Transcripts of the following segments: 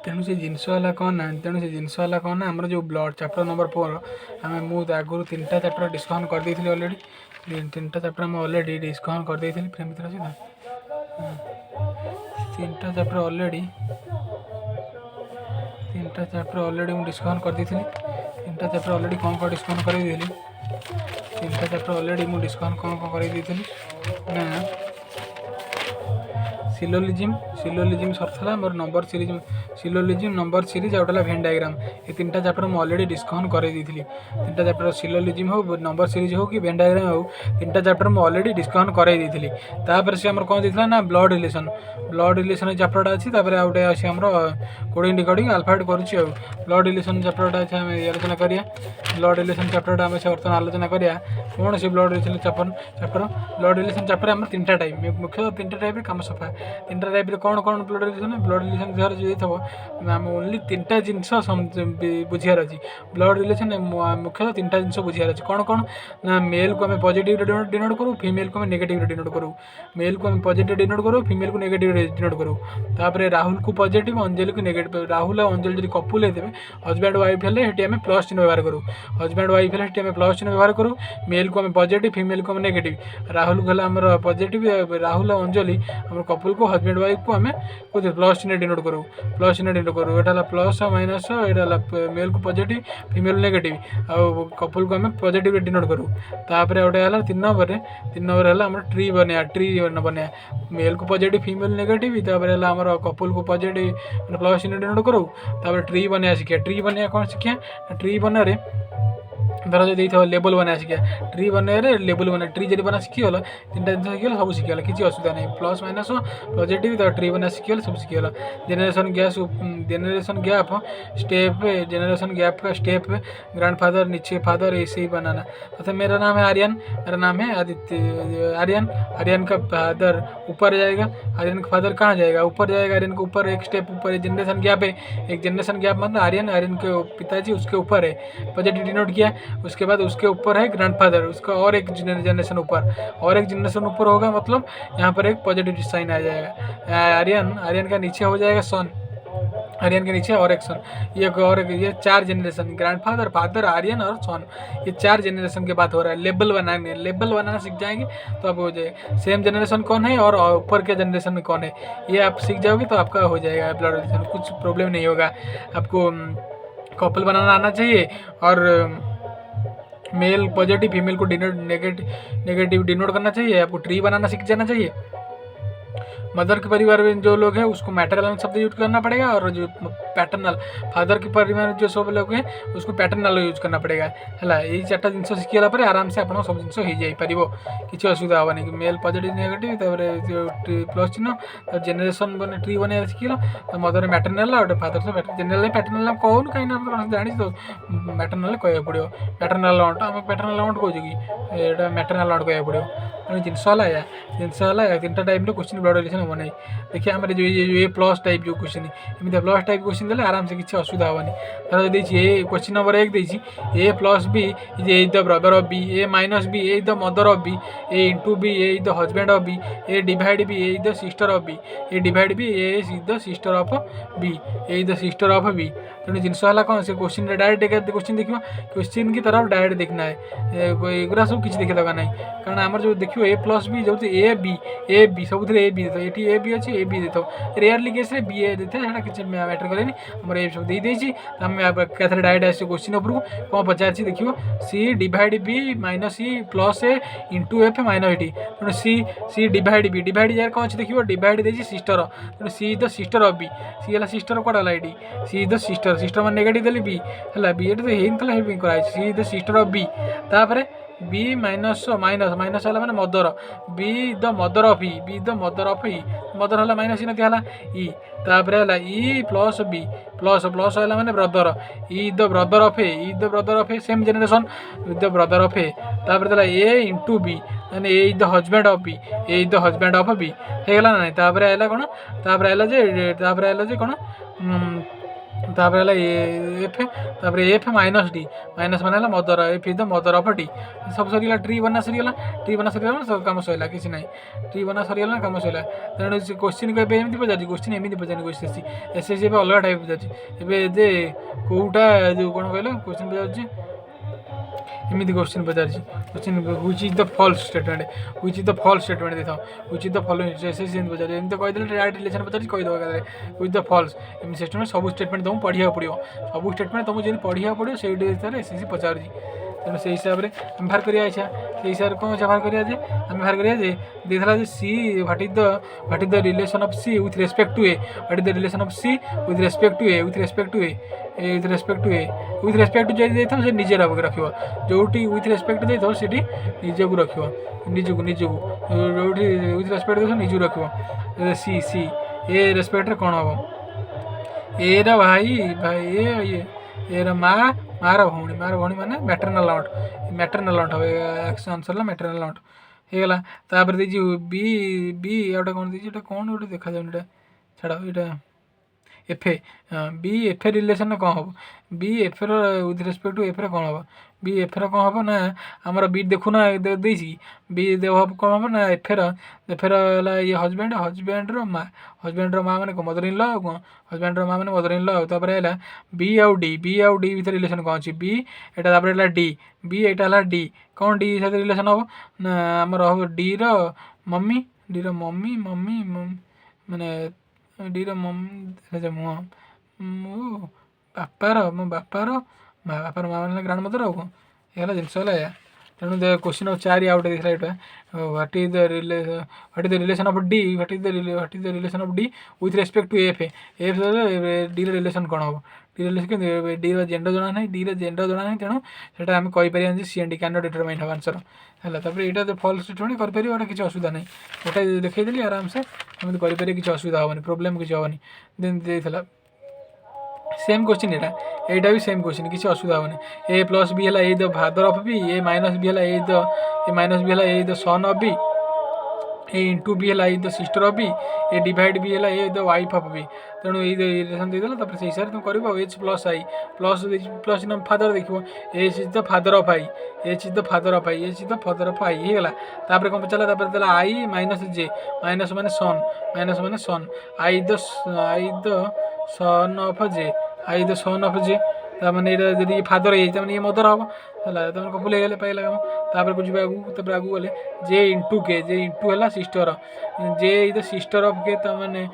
तेणु से जिनस है कौन ना तेणु से जिनस है कौन ना आमर जो ब्लड चैप्टर नंबर 4 आम मुझे आगुरी 3टा चैप्टर डिस्कसन कर देती अलरेडी 3टा चैप्टर मुझे अलरेडी डिस्कसन कर देती फ्रेम भर अच्छी ना 3टा चैप्टर अलरेडी 3टा चैप्टर अलरेडी मुझे डिस्कसन कर देती 3टा चैप्टर अलरेडी कौन कौन डिस्कसन कर 3टा चैप्टर अलरेडी मुझे डिस्कसन कौन कौन कर ना सिलोलिजिम सरला मोर number series syllogism number series आउटा भेन डायग्राम ये 3टा चैप्टर मुझे अलरेडी डिस्कसन कर 3टा चैप्टर सिलोलिजिम हो नंबर सीरीज हो कि भेन डायग्राम हो 3टा चैप्टर मुझे अलरेडी डिस्कसन कर से कौन देता ना ब्लड रिलेशन चैप्टर अच्छी आउटे अच्छी आम कोडिंग डिकोडिंग अल्फाबेट करुच्ची ब्लड रिलेशन चैप्टर अच्छे आम आलोचना करिया ब्लड रिलेशन चैप्टर आम से बर्तमान आलोचना करिया कौन से blood relation chapter blood relation chapter आम 3टा टाइप मुख्यतः 3टा टाइप कम सफा 3टा टाइप कौन कौन ब्लड रिलेशन देहर जो आम ओनली 3टा जिनस बुझार अच्छी ब्लड रिलेशन मुख्यतः 3टा जिन बुझार अच्छी कौन कौन ना मेल को आम पॉजिटिव डिनोट करूँ फीमेल को आम नेगेटिव डिनोट करूँ मेल को आम पॉजिटिव डिनोट करूँ फीमेल को नेगेटिव डिनोट करूँ तापर राहुल को पॉजिटिव अंजलि को नेगेटिव राहुल और अंजलि जो कपुल होते हजबैंड वाइफ है आम प्लस चिन्ह व्यवहार करूँ हजबैंड वाइफ है प्लस चिन्ह व्यवहार करूँ मेल को आम पॉजिटिव फीमेल को आम नेगेटिव राहुल को आमर पॉजिटिव राहुल और अंजलि आम कपुल को हजबैंड वाइफ को आम प्लस चिन्ह डिनोट करूँ प्लस चिन्ह डिनोट करूँ यहाँ प्लस माइनस यहाँ मेल को पॉजिटिव फीमेल नेगेटिव आउ कपुल को आम पॉजिटिव डिनोट करूँ तापर गोटे है 3 नंबर है आम ट्री बनया मेल को पॉजिटिव फीमेल नेगेटिव तापर है आम कपुल को पॉजिटिव प्लस चिन्ह डिनोट करूँ तापर ट्री बनया शिखिया ट्री बनया कौन शिखिया ट्री बनारे धर जो लेबल बना शिखा ट्री बनने लेबल बना ट्री जब बना शिखीगल 3टा जिन शिखीगल सब शिखीगल किसी असुविधा नहीं प्लस माइनस पॉजिटिव ट्री बना शिखीगल सब शिखीगल generation gap step generation gap का स्टेप ग्रैंडफादर नीचे फादर ऐसे ही बनाना तो मेरा नाम है आर्यन मेरा नाम है आदित्य आर्यन का फादर ऊपर जाएगा आर्यन का फादर कहाँ जाएगा ऊपर जाएगा आर्यन के ऊपर एक स्टेप ऊपर जनरेशन गैप है एक जनरेशन गैप मतलब आर्यन के पिताजी उसके ऊपर है पॉजिटिव डिनोट किया उसके बाद उसके ऊपर है ग्रैंडफादर उसका और एक जनरेशन ऊपर होगा मतलब यहाँ पर एक पॉजिटिव साइन आ जाएगा आर्यन का नीचे हो जाएगा सन आर्यन के नीचे और एक सन ये 4 जनरेशन ग्रैंडफादर फादर आर्यन और सन ये 4 जनरेशन के बात हो रहा है लेबल बनाना सीख जाएंगे तो अब हो जाएगा सेम जनरेशन कौन है और ऊपर के जनरेशन में कौन है ये आप सीख जाओगे तो आपका हो जाएगा ब्लड रिलेशन कुछ प्रॉब्लम नहीं होगा आपको कपल बनाना आना चाहिए और मेल पॉजिटिव फीमेल को नेगेटिव डिनोट करना चाहिए आपको ट्री बनाना सीख जाना चाहिए मदर के परिवार में जो लोग हैं उसको मैटरनल शब्द यूज करना पड़ेगा और जो पैटर्नल फादर के परिवार में जो सब लोग हैं उसको पैटर्नल यूज करना पड़ेगा है यही 4टा जिन शिखीगला आराम से आप सब जिन हो किसी असुविधा हेनी कि मेल पॉजिटिव नेगेटिव प्लस चिन्ह जेनेरेशन बने ट्री बना शिखीगल मदर मैटरनल और फादर से जेनेराल पैटर्नल कहून कहीं जानी तो मैटरनल कह पड़ो पैटर्नल अमाउंट आम पैटर्नल अमाउंट कौच कि यहाँ मैटरनल अमाउंट कह पड़ो तेणु जिनस है 3टा टाइप क्वेश्चन ब्लड रिलेशन हम नहीं देखिए आम जो ए प्लस टाइप जो क्वेश्चन एमती प्लस टाइप क्वेश्चन देते आराम से किसी असुविधा हेनी धर देखिए ए क्वेश्चन नंबर 1 देती A plus B is the brother of B A minus B A is the mother of B A into B A is the husband of B A divide B A is the sister of B A divide B A is the sister of B A is the sister of B तेणु जिनस है कौन से question direct question देखिए question की तरफ direct देखना है एगुरा सब किसी देखा दरकार नहीं कारण आम जो देखिए ए प्लस बी जो ए बी सब ए बी देते ये ए बी अच्छे ए बी देता रेयरली केस बी ए देते हैं किसी मैटर करेनि आम ए सब देदेजी आम क्या डायरेक्ट आस क्वेश्चन उपरको कौन पचार देखिए C divide B minus C plus A into F minus T तेणु सी डिवाइड बी डिवाइड यार कौन अच्छे देखिए डिवाइड देती सिस्टर तेणु C is the sister of B C है सिस्टर कौन है सी इज द सिस्टर मैं नेगेटिव देली बी है बी एट तो हेल्पिंग कराई C is the sister of B तापर बी माइनस माइनस है मैंने mother B the mother of E B the mother of E mother है माइनस इन है ई तापर है E plus B plus plus है मैंने brother E the brother of A same generation the brother of A तापर A into B मैंने A is the husband of B A is the husband of B होगा ना तापर है कौन तापर है कौन तापर है एफ तापर एफ माइनस डी माइनस मान है mother F is the mother of D सब सरीगला ट्री बना सरीगला सब कम सरला किसी ना ट्री बना सरीगला कम सरला तेणु क्वेश्चन को एमती पचार क्वेश्चन एमती पचार क्वेश्चन एस एस अलग टाइप पचार जे कौटा जो कौन कहल क्वेश्चन पचार एमती क्वेश्चन पचार question which is the false statement which is the false statement देता व्हिच इज द फॉलोइंग एस एस पचार एमती कहीदे डायरेक्ट रिलेशन पचार कहीदेव व्हिच द फॉल्स एमती स्टेटमेंट सब स्टेटमेंट तुमको पढ़ा पड़ो सब स्टेटमेंट तुमको जब पढ़ा पड़ो से एस एस पचार तेणु से हिसाब से आम बाहर करा इच्छा से हिसाब से कौन अच्छा बाहर करा आम बाहर करा देता C what is the relation of C with respect to A what is the relation of C with respect to A with respect to A with respect to A with respect to जब देता से निजे रख जोटी with respect देता से निजक रख निजक निजक जो with respect देता निजक रख सी सी ए रेस्पेक्ट कौन हम ए रा भाई भाई ए रा मार भौणी माने मैटरनल आउट हम एक्शन आंसर मैटरनल आउट होगा तापर दीजिए बी बी आउटा कौन दीजिए कौन गोटे देखा जाए छाड़ ये F A B F A relation कौन हम B F with respect to F कौन हम बी एफ कौन हम ना आमर बी देखुना देसी बी कौन हम ना एफ है ये हजबैंड रो माँ मैंने मदर इन लॉ हजबैंड रो माँ मैंने मदर इन लॉ तापर है बी आउ डी भितर रिलेसन कौन अच्छी बी एटा है डी बी एटा डी कौन डी सहित रिलेसन हम ना आमर हम डी रमी मम्मी मम्मी माने डी मम्मी मो बापार मो बापार माँ मैंने ग्रांड मदर आउ कौन ये जिनस है तेणु क्वेश्चन नंबर 4 आउट देखा ये what is the relation of D what is the relation of D with respect to F F D relation कौन हम डी रिलेशन डी जेंडर जना ना डी जेंडर जना ना तेणु से आम कहीपर C and D can not determine हम आंसर है यहाँ फॉल्स स्टेटमेंट करें किसी असुविधा नहीं गोटे देखी आराम से एमती करें किसी असुविधा हेनी प्रोब्लेम किसी हेनी देन देता सेम क्वेश्चन यहाँ भी सेम क्वेश्चन किसी असुविधा हेनी ए प्लस बी है A the father of B A minus B है ए माइनस बी है A the son of B A into B है the sister of B A divide B है A the wife of B तेणु ये relation देदेला से हिसाब से तुम कर H plus I plus father देख H is the father of I H is the father of I H is the father of आई होगा तापर कौन पचारा देला आई माइनस जे माइनस माने son I the son of J I the son of J मैंने ये father है ये mother हम है कपुल हो गले पाइला कम तापर को जी आगू आगू गले जे इंटू है sister J is the sister of के मैंने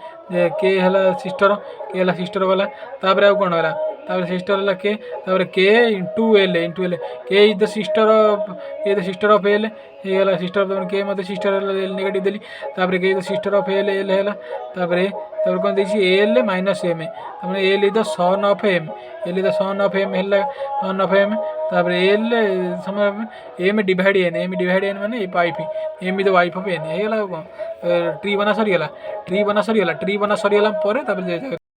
के है सिस्टर गला तापर आउ कौन है तापर सिस्टर है के इंटू एल के is the sister of L होगा सिस्टर के मत सिस्टर नेगेटिव देली तापर के द सिस्टर ऑफ एल है तापर कौन देखिए L minus M L is the son of M है सन ऑफ एम तापर एल समय एम डिवाइड एन माने wife M is the wife of N होगा ट्री बना सरीगला ट्री बना सरीगला